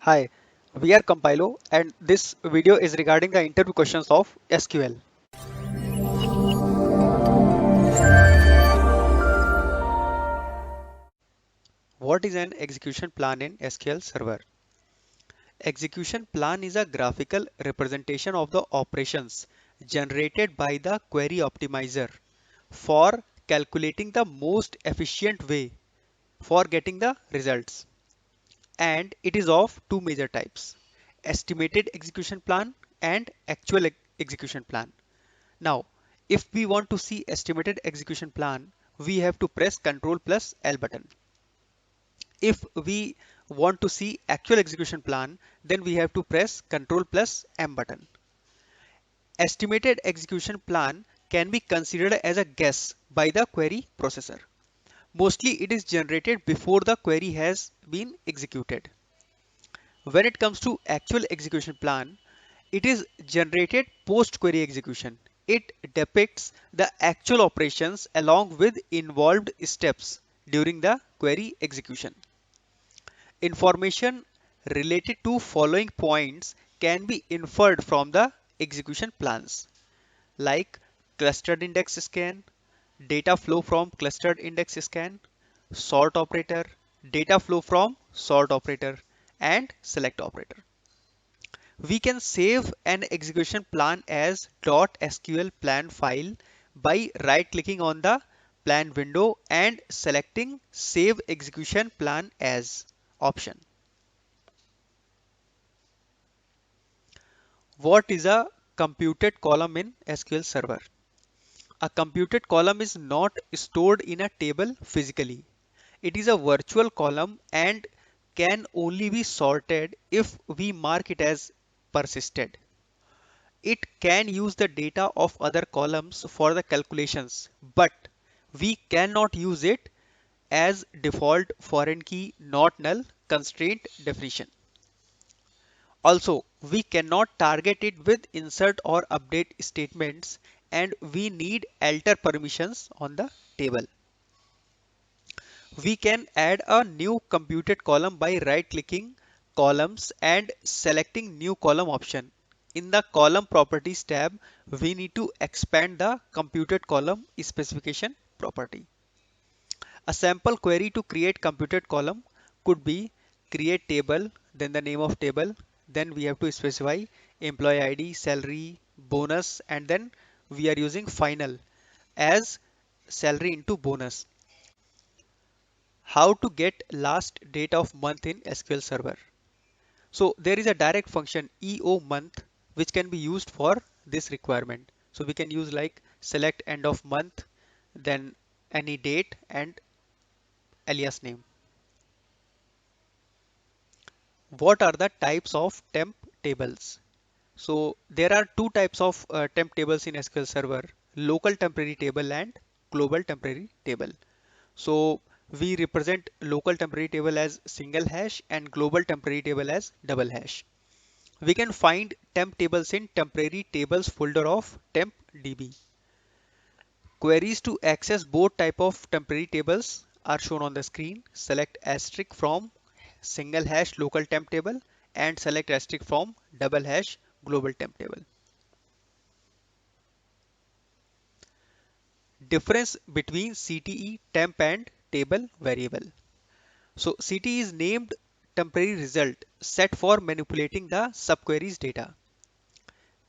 Hi, we are Compilo and this video is regarding the interview questions of SQL. What is an execution plan in SQL Server? Execution plan is a graphical representation of the operations generated by the query optimizer for calculating the most efficient way for getting the results. And it is of two major types: estimated execution plan and actual execution plan. Now, if we want to see estimated execution plan, we have to press Ctrl plus L button. If we want to see actual execution plan, then we have to press Ctrl plus M button. Estimated execution plan can be considered as a guess by the query processor. Mostly it is generated before the query has been executed. When it comes to actual execution plan, it is generated post query execution. It depicts the actual operations along with involved steps during the query execution. Information related to following points can be inferred from the execution plans, like clustered index scan, data flow from clustered index scan, sort operator, data flow from sort operator, and select operator. We can save an execution plan as .sql plan file by right clicking on the plan window and selecting save execution plan as option. What is a computed column in SQL Server? A computed column is not stored in a table physically. It is a virtual column and can only be sorted if we mark it as persisted. It can use the data of other columns for the calculations, but we cannot use it as default foreign key not null constraint definition. Also, we cannot target it with insert or update statements, and we need alter permissions on the table. We can add a new computed column by right clicking columns and selecting new column option. In the column properties tab, we need to expand the computed column specification property. A sample query to create computed column could be create table, then the name of table, then we have to specify employee ID, salary, bonus, and then we are using final as salary into bonus. How to get last date of month in SQL Server? So there is a direct function EO month which can be used for this requirement. So we can use like select end of month, then any date and alias name. What are the types of temp tables? So there are two types of temp tables in SQL Server: local temporary table and global temporary table. So we represent local temporary table as single hash and global temporary table as double hash. We can find temp tables in temporary tables folder of tempdb. Queries to access both type of temporary tables are shown on the screen. Select asterisk from single hash local temp table and select asterisk from double hash global temp table. Difference between CTE temp and table variable. So CTE is named temporary result set for manipulating the subqueries data.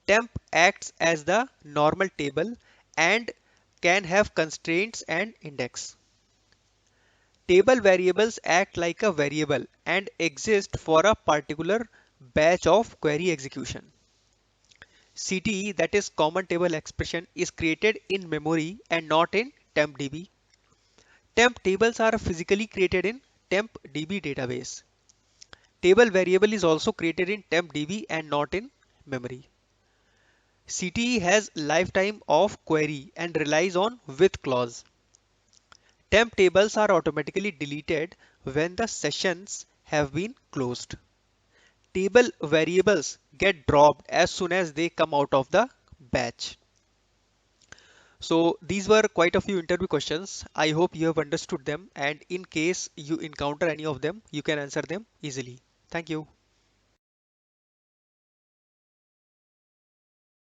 Temp acts as the normal table and can have constraints and index. Table variables act like a variable and exist for a particular batch of query execution. CTE, that is common table expression, is created in memory and not in tempdb. Temp tables are physically created in tempdb database. Table variable is also created in tempdb and not in memory. CTE has lifetime of query and relies on with clause. Temp tables are automatically deleted when the sessions have been closed. Table variables get dropped as soon as they come out of the batch. So these were quite a few interview questions. I hope you have understood them, and in case you encounter any of them, you can answer them easily. Thank you.